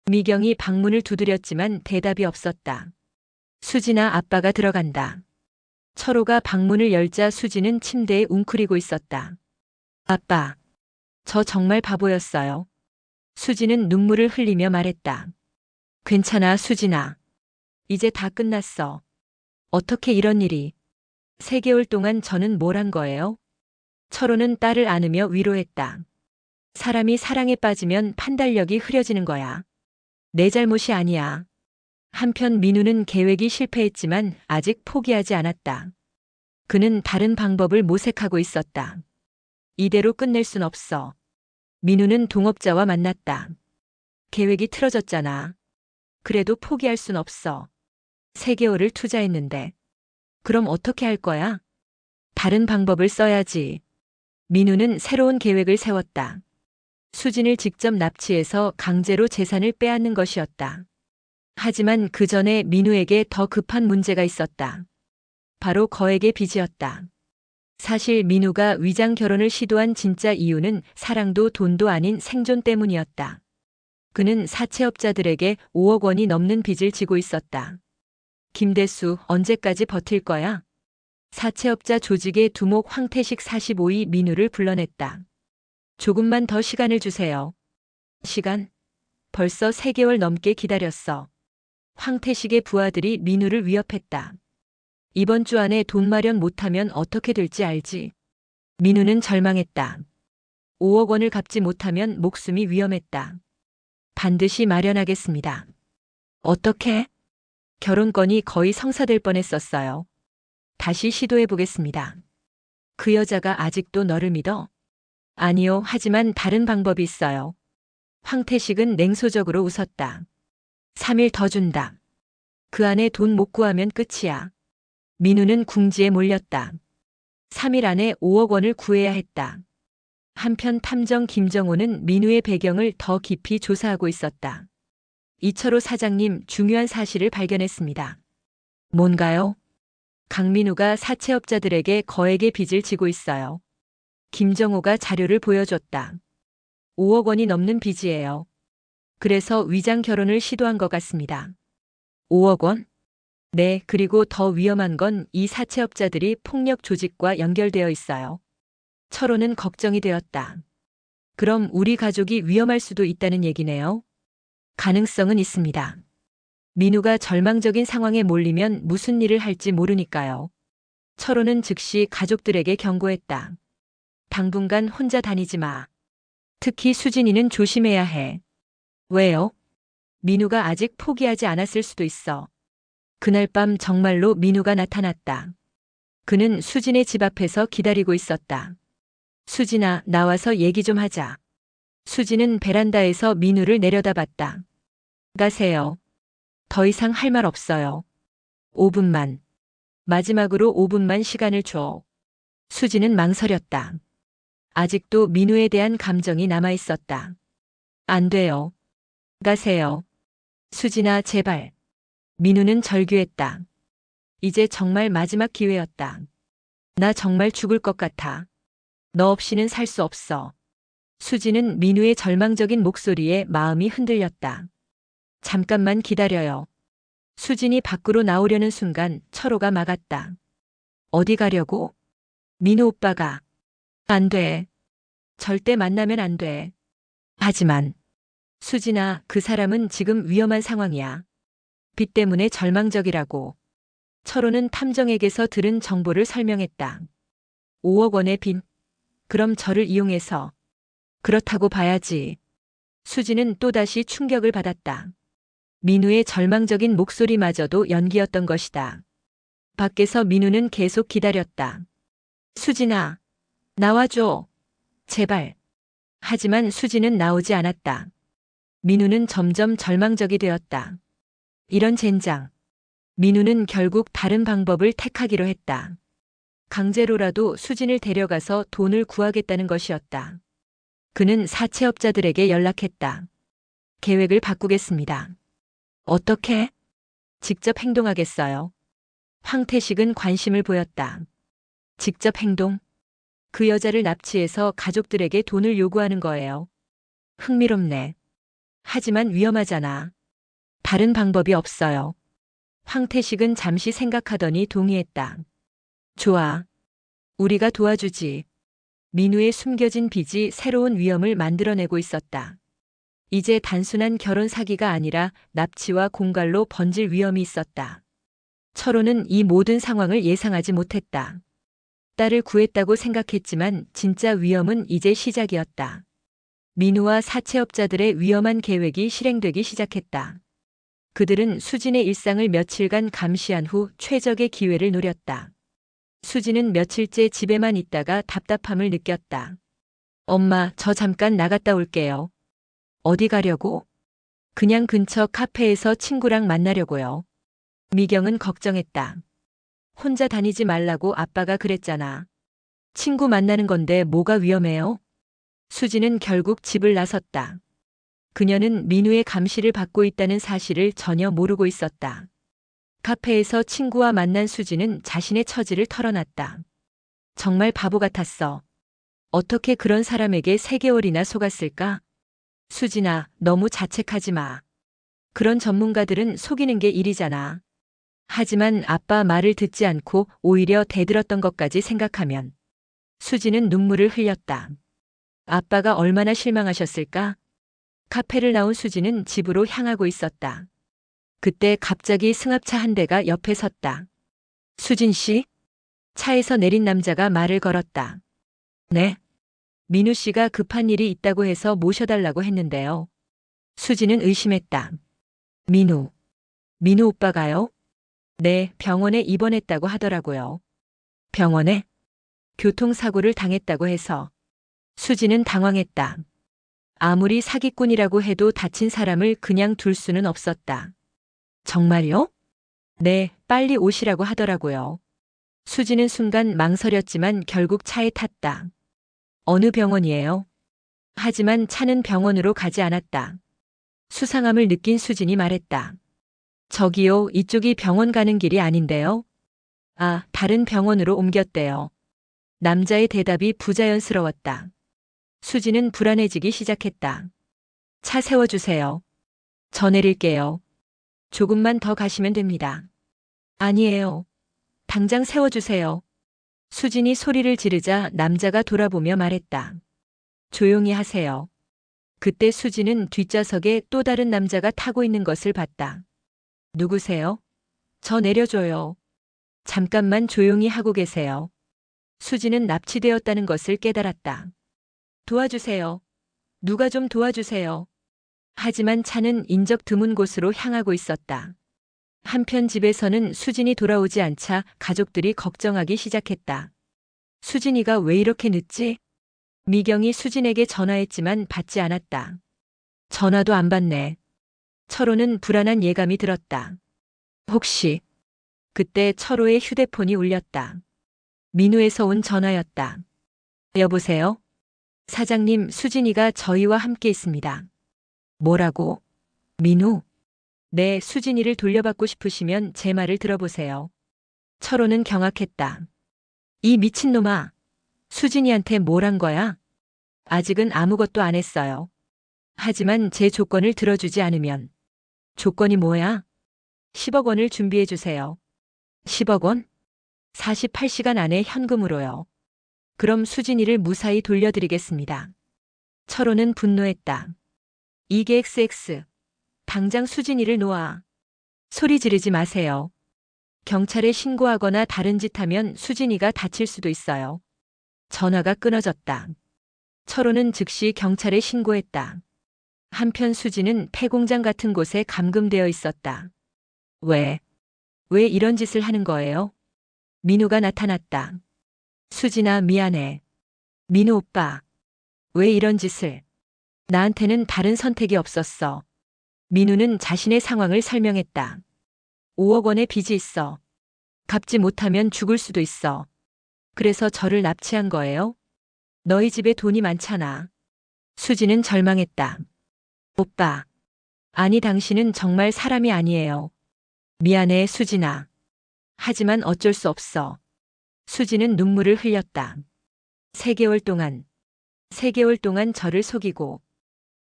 미경이 방문을 두드렸지만 대답이 없었다. 수진아, 아빠가 들어간다. 철호가 방문을 열자 수지는 침대에 웅크리고 있었다. 아빠, 저 정말 바보였어요. 수지는 눈물을 흘리며 말했다. 괜찮아, 수진아. 이제 다 끝났어. 어떻게 이런 일이. 3개월 동안 저는 뭘 한 거예요? 철호는 딸을 안으며 위로했다. 사람이 사랑에 빠지면 판단력이 흐려지는 거야. 내 잘못이 아니야. 한편 민우는 계획이 실패했지만 아직 포기하지 않았다. 그는 다른 방법을 모색하고 있었다. 이대로 끝낼 순 없어. 민우는 동업자와 만났다. 계획이 틀어졌잖아. 그래도 포기할 순 없어. 3개월을 투자했는데. 그럼 어떻게 할 거야? 다른 방법을 써야지. 민우는 새로운 계획을 세웠다. 수진을 직접 납치해서 강제로 재산을 빼앗는 것이었다. 하지만 그 전에 민우에게 더 급한 문제가 있었다. 바로 거액의 빚이었다. 사실 민우가 위장 결혼을 시도한 진짜 이유는 사랑도 돈도 아닌 생존 때문이었다. 그는 사채업자들에게 5억 원이 넘는 빚을 지고 있었다. 김대수, 언제까지 버틸 거야? 사채업자 조직의 두목 황태식 45이 민우를 불러냈다. 조금만 더 시간을 주세요. 시간? 벌써 3개월 넘게 기다렸어. 황태식의 부하들이 민우를 위협했다. 이번 주 안에 돈 마련 못하면 어떻게 될지 알지? 민우는 절망했다. 5억 원을 갚지 못하면 목숨이 위험했다. 반드시 마련하겠습니다. 어떻게? 결혼건이 거의 성사될 뻔했었어요. 다시 시도해 보겠습니다. 그 여자가 아직도 너를 믿어? 아니요, 하지만 다른 방법이 있어요. 황태식은 냉소적으로 웃었다. 3일 더 준다. 그 안에 돈 못 구하면 끝이야. 민우는 궁지에 몰렸다. 3일 안에 5억 원을 구해야 했다. 한편 탐정 김정호는 민우의 배경을 더 깊이 조사하고 있었다. 이철호 사장님, 중요한 사실을 발견했습니다. 뭔가요? 강민우가 사채업자들에게 거액의 빚을 지고 있어요. 김정호가 자료를 보여줬다. 5억 원이 넘는 빚이에요. 그래서 위장 결혼을 시도한 것 같습니다. 5억 원? 네, 그리고 더 위험한 건 이 사채업자들이 폭력 조직과 연결되어 있어요. 철호는 걱정이 되었다. 그럼 우리 가족이 위험할 수도 있다는 얘기네요. 가능성은 있습니다. 민우가 절망적인 상황에 몰리면 무슨 일을 할지 모르니까요. 철호는 즉시 가족들에게 경고했다. 당분간 혼자 다니지 마. 특히 수진이는 조심해야 해. 왜요? 민우가 아직 포기하지 않았을 수도 있어. 그날 밤 정말로 민우가 나타났다. 그는 수진의 집 앞에서 기다리고 있었다. 수진아, 나와서 얘기 좀 하자. 수진은 베란다에서 민우를 내려다봤다. 가세요. 더 이상 할 말 없어요. 5분만. 마지막으로 5분만 시간을 줘. 수진은 망설였다. 아직도 민우에 대한 감정이 남아 있었다. 안 돼요. 가세요. 수진아, 제발. 민우는 절규했다. 이제 정말 마지막 기회였다. 나 정말 죽을 것 같아. 너 없이는 살 수 없어. 수진은 민우의 절망적인 목소리에 마음이 흔들렸다. 잠깐만 기다려요. 수진이 밖으로 나오려는 순간 철호가 막았다. 어디 가려고? 민우 오빠가. 안 돼. 절대 만나면 안 돼. 하지만 수진아, 그 사람은 지금 위험한 상황이야. 빚 때문에 절망적이라고. 철호는 탐정에게서 들은 정보를 설명했다. 5억 원의 빚. 그럼 저를 이용해서. 그렇다고 봐야지. 수진은 또다시 충격을 받았다. 민우의 절망적인 목소리마저도 연기였던 것이다. 밖에서 민우는 계속 기다렸다. 수진아, 나와줘. 제발. 하지만 수진은 나오지 않았다. 민우는 점점 절망적이 되었다. 이런 젠장. 민우는 결국 다른 방법을 택하기로 했다. 강제로라도 수진을 데려가서 돈을 구하겠다는 것이었다. 그는 사채업자들에게 연락했다. 계획을 바꾸겠습니다. 어떻게? 직접 행동하겠어요. 황태식은 관심을 보였다. 직접 행동? 그 여자를 납치해서 가족들에게 돈을 요구하는 거예요. 흥미롭네. 하지만 위험하잖아. 다른 방법이 없어요. 황태식은 잠시 생각하더니 동의했다. 좋아. 우리가 도와주지. 민우의 숨겨진 빚이 새로운 위험을 만들어내고 있었다. 이제 단순한 결혼 사기가 아니라 납치와 공갈로 번질 위험이 있었다. 철호는 이 모든 상황을 예상하지 못했다. 딸을 구했다고 생각했지만 진짜 위험은 이제 시작이었다. 민우와 사채업자들의 위험한 계획이 실행되기 시작했다. 그들은 수진의 일상을 며칠간 감시한 후 최적의 기회를 노렸다. 수진은 며칠째 집에만 있다가 답답함을 느꼈다. 엄마, 저 잠깐 나갔다 올게요. 어디 가려고? 그냥 근처 카페에서 친구랑 만나려고요. 미경은 걱정했다. 혼자 다니지 말라고 아빠가 그랬잖아. 친구 만나는 건데 뭐가 위험해요? 수진은 결국 집을 나섰다. 그녀는 민우의 감시를 받고 있다는 사실을 전혀 모르고 있었다. 카페에서 친구와 만난 수진은 자신의 처지를 털어놨다. 정말 바보 같았어. 어떻게 그런 사람에게 3개월이나 속았을까? 수진아, 너무 자책하지 마. 그런 전문가들은 속이는 게 일이잖아. 하지만 아빠 말을 듣지 않고 오히려 대들었던 것까지 생각하면 수진은 눈물을 흘렸다. 아빠가 얼마나 실망하셨을까? 카페를 나온 수진은 집으로 향하고 있었다. 그때 갑자기 승합차 한 대가 옆에 섰다. 수진 씨? 차에서 내린 남자가 말을 걸었다. 네. 민우 씨가 급한 일이 있다고 해서 모셔달라고 했는데요. 수진은 의심했다. 민우 오빠가요? 네, 병원에 입원했다고 하더라고요. 병원에? 교통사고를 당했다고 해서. 수진은 당황했다. 아무리 사기꾼이라고 해도 다친 사람을 그냥 둘 수는 없었다. 정말요? 네, 빨리 오시라고 하더라고요. 수진은 순간 망설였지만 결국 차에 탔다. 어느 병원이에요? 하지만 차는 병원으로 가지 않았다. 수상함을 느낀 수진이 말했다. 저기요, 이쪽이 병원 가는 길이 아닌데요? 아, 다른 병원으로 옮겼대요. 남자의 대답이 부자연스러웠다. 수진은 불안해지기 시작했다. 차 세워주세요. 저 내릴게요. 조금만 더 가시면 됩니다. 아니에요. 당장 세워주세요. 수진이 소리를 지르자 남자가 돌아보며 말했다. 조용히 하세요. 그때 수진은 뒷좌석에 또 다른 남자가 타고 있는 것을 봤다. 누구세요? 저 내려줘요. 잠깐만 조용히 하고 계세요. 수진은 납치되었다는 것을 깨달았다. 도와주세요. 누가 좀 도와주세요. 하지만 차는 인적 드문 곳으로 향하고 있었다. 한편 집에서는 수진이 돌아오지 않자 가족들이 걱정하기 시작했다. 수진이가 왜 이렇게 늦지? 미경이 수진에게 전화했지만 받지 않았다. 전화도 안 받네. 철호는 불안한 예감이 들었다. 혹시 그때 철호의 휴대폰이 울렸다. 민우에서 온 전화였다. 여보세요? 사장님, 수진이가 저희와 함께 있습니다. 뭐라고? 민우? 네, 수진이를 돌려받고 싶으시면 제 말을 들어보세요. 철호는 경악했다. 이 미친놈아. 수진이한테 뭘 한 거야? 아직은 아무것도 안 했어요. 하지만 제 조건을 들어주지 않으면. 조건이 뭐야? 10억 원을 준비해 주세요. 10억 원? 48시간 안에 현금으로요. 그럼 수진이를 무사히 돌려드리겠습니다. 철호는 분노했다. 이게 XX. 당장 수진이를 놓아. 소리 지르지 마세요. 경찰에 신고하거나 다른 짓 하면 수진이가 다칠 수도 있어요. 전화가 끊어졌다. 철호는 즉시 경찰에 신고했다. 한편 수진은 폐공장 같은 곳에 감금되어 있었다. 왜 이런 짓을 하는 거예요? 민우가 나타났다. 수진아, 미안해. 민우 오빠. 왜 이런 짓을? 나한테는 다른 선택이 없었어. 민우는 자신의 상황을 설명했다. 5억 원의 빚이 있어. 갚지 못하면 죽을 수도 있어. 그래서 저를 납치한 거예요? 너희 집에 돈이 많잖아. 수진은 절망했다. 오빠. 아니, 당신은 정말 사람이 아니에요. 미안해, 수진아. 하지만 어쩔 수 없어. 수진은 눈물을 흘렸다. 3개월 동안 저를 속이고.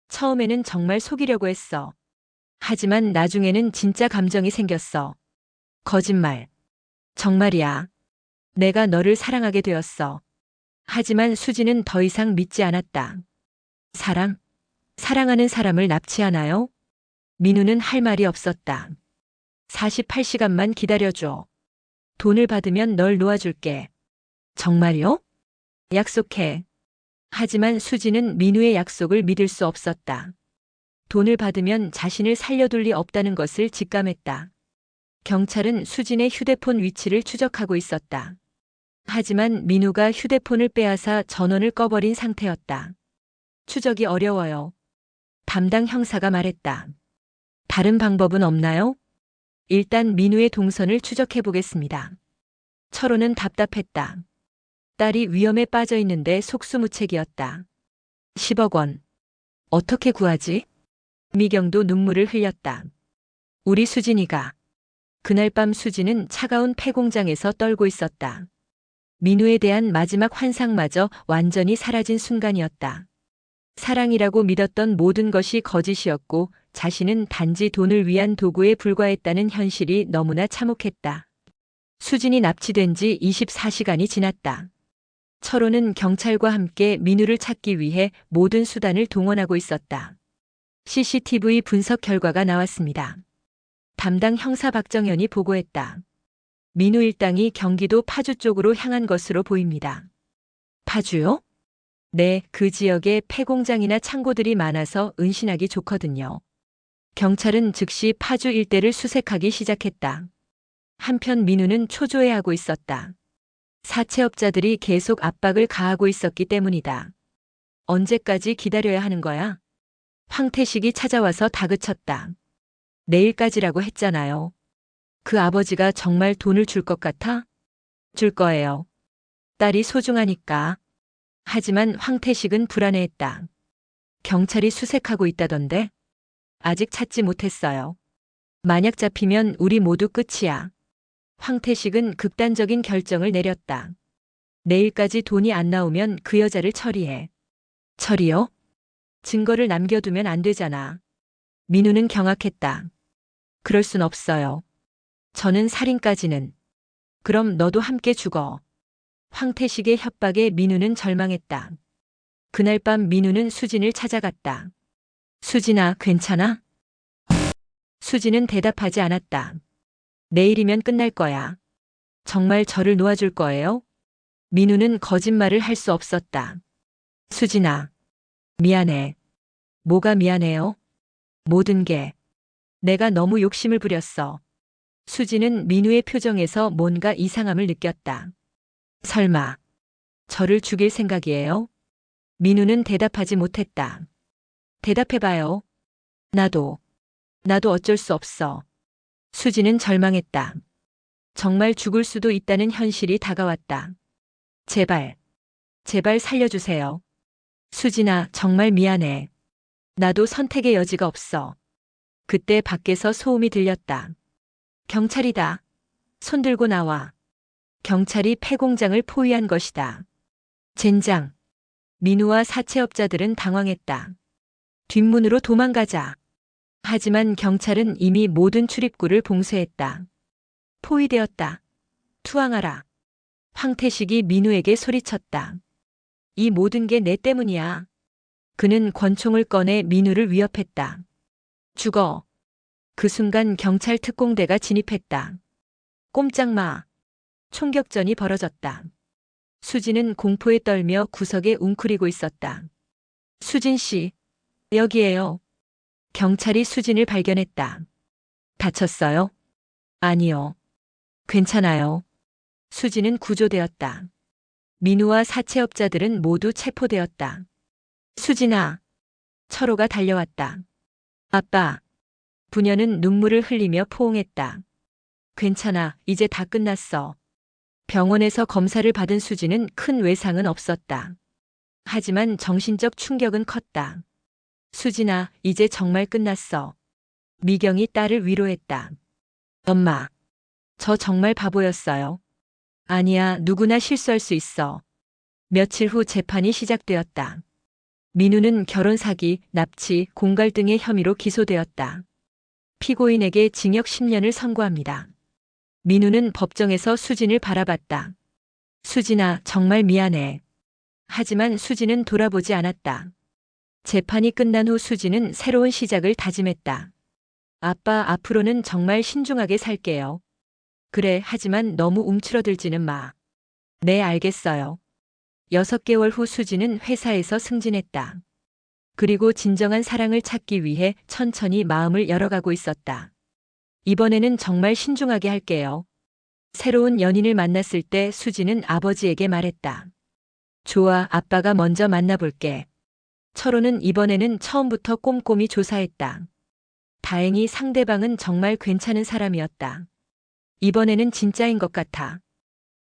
처음에는 정말 속이려고 했어. 하지만 나중에는 진짜 감정이 생겼어. 거짓말. 정말이야. 내가 너를 사랑하게 되었어. 하지만 수진은 더 이상 믿지 않았다. 사랑하는 사람을 납치하나요? 민우는 할 말이 없었다. 48시간만 기다려줘. 돈을 받으면 널 놓아줄게. 정말요? 약속해. 하지만 수지는 민우의 약속을 믿을 수 없었다. 돈을 받으면 자신을 살려둘 리 없다는 것을 직감했다. 경찰은 수진의 휴대폰 위치를 추적하고 있었다. 하지만 민우가 휴대폰을 빼앗아 전원을 꺼버린 상태였다. 추적이 어려워요. 담당 형사가 말했다. 다른 방법은 없나요? 일단 민우의 동선을 추적해 보겠습니다. 철호는 답답했다. 딸이 위험에 빠져 있는데 속수무책이었다. 10억 원. 어떻게 구하지? 미경도 눈물을 흘렸다. 우리 수진이가. 그날 밤 수진은 차가운 폐공장에서 떨고 있었다. 민우에 대한 마지막 환상마저 완전히 사라진 순간이었다. 사랑이라고 믿었던 모든 것이 거짓이었고 자신은 단지 돈을 위한 도구에 불과했다는 현실이 너무나 참혹했다. 수진이 납치된 지 24시간이 지났다. 철호는 경찰과 함께 민우를 찾기 위해 모든 수단을 동원하고 있었다. CCTV 분석 결과가 나왔습니다. 담당 형사 박정현이 보고했다. 민우 일당이 경기도 파주 쪽으로 향한 것으로 보입니다. 파주요? 네, 그 지역에 폐공장이나 창고들이 많아서 은신하기 좋거든요. 경찰은 즉시 파주 일대를 수색하기 시작했다. 한편 민우는 초조해하고 있었다. 사채업자들이 계속 압박을 가하고 있었기 때문이다. 언제까지 기다려야 하는 거야? 황태식이 찾아와서 다그쳤다. 내일까지라고 했잖아요. 그 아버지가 정말 돈을 줄 것 같아? 줄 거예요. 딸이 소중하니까. 하지만 황태식은 불안해했다. 경찰이 수색하고 있다던데? 아직 찾지 못했어요. 만약 잡히면 우리 모두 끝이야. 황태식은 극단적인 결정을 내렸다. 내일까지 돈이 안 나오면 그 여자를 처리해. 처리요? 증거를 남겨두면 안 되잖아. 민우는 경악했다. 그럴 순 없어요. 저는 살인까지는. 그럼 너도 함께 죽어. 황태식의 협박에 민우는 절망했다. 그날 밤 민우는 수진을 찾아갔다. 수진아, 괜찮아? 수진은 대답하지 않았다. 내일이면 끝날 거야. 정말 저를 놓아줄 거예요? 민우는 거짓말을 할 수 없었다. 수진아, 미안해. 뭐가 미안해요? 모든 게. 내가 너무 욕심을 부렸어. 수진은 민우의 표정에서 뭔가 이상함을 느꼈다. 설마, 저를 죽일 생각이에요? 민우는 대답하지 못했다. 대답해봐요. 나도 어쩔 수 없어. 수진은 절망했다. 정말 죽을 수도 있다는 현실이 다가왔다. 제발, 제발 살려주세요. 수진아, 정말 미안해. 나도 선택의 여지가 없어. 그때 밖에서 소음이 들렸다. 경찰이다. 손 들고 나와. 경찰이 폐공장을 포위한 것이다. 젠장. 민우와 사채업자들은 당황했다. 뒷문으로 도망가자. 하지만 경찰은 이미 모든 출입구를 봉쇄했다. 포위되었다. 투항하라. 황태식이 민우에게 소리쳤다. 이 모든 게 내 때문이야. 그는 권총을 꺼내 민우를 위협했다. 죽어. 그 순간 경찰 특공대가 진입했다. 꼼짝 마. 총격전이 벌어졌다. 수진은 공포에 떨며 구석에 웅크리고 있었다. 수진 씨, 여기에요. 경찰이 수진을 발견했다. 다쳤어요? 아니요. 괜찮아요. 수진은 구조되었다. 민우와 사채업자들은 모두 체포되었다. 수진아. 철호가 달려왔다. 아빠. 부녀는 눈물을 흘리며 포옹했다. 괜찮아, 이제 다 끝났어. 병원에서 검사를 받은 수진은 큰 외상은 없었다. 하지만 정신적 충격은 컸다. 수진아, 이제 정말 끝났어. 미경이 딸을 위로했다. 엄마, 저 정말 바보였어요. 아니야, 누구나 실수할 수 있어. 며칠 후 재판이 시작되었다. 민우는 결혼 사기, 납치, 공갈 등의 혐의로 기소되었다. 피고인에게 징역 10년을 선고합니다. 민우는 법정에서 수진을 바라봤다. 수진아, 정말 미안해. 하지만 수진은 돌아보지 않았다. 재판이 끝난 후 수진은 새로운 시작을 다짐했다. 아빠, 앞으로는 정말 신중하게 살게요. 그래, 하지만 너무 움츠러들지는 마. 네, 알겠어요. 6개월 후 수지는 회사에서 승진했다. 그리고 진정한 사랑을 찾기 위해 천천히 마음을 열어가고 있었다. 이번에는 정말 신중하게 할게요. 새로운 연인을 만났을 때 수지는 아버지에게 말했다. 좋아, 아빠가 먼저 만나볼게. 철호는 이번에는 처음부터 꼼꼼히 조사했다. 다행히 상대방은 정말 괜찮은 사람이었다. 이번에는 진짜인 것 같아.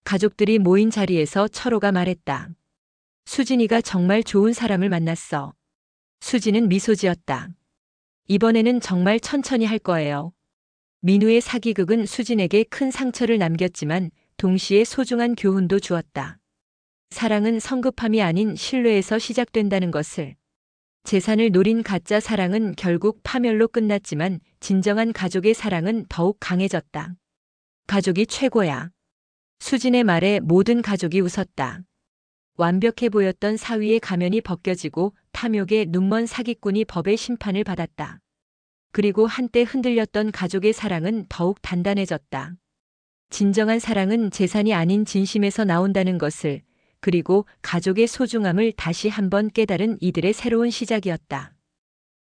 가족들이 모인 자리에서 철호가 말했다. 수진이가 정말 좋은 사람을 만났어. 수지는 미소 지었다. 이번에는 정말 천천히 할 거예요. 민우의 사기극은 수진에게 큰 상처를 남겼지만 동시에 소중한 교훈도 주었다. 사랑은 성급함이 아닌 신뢰에서 시작된다는 것을. 재산을 노린 가짜 사랑은 결국 파멸로 끝났지만 진정한 가족의 사랑은 더욱 강해졌다. 가족이 최고야. 수진의 말에 모든 가족이 웃었다. 완벽해 보였던 사위의 가면이 벗겨지고 탐욕의 눈먼 사기꾼이 법의 심판을 받았다. 그리고 한때 흔들렸던 가족의 사랑은 더욱 단단해졌다. 진정한 사랑은 재산이 아닌 진심에서 나온다는 것을, 그리고 가족의 소중함을 다시 한번 깨달은 이들의 새로운 시작이었다.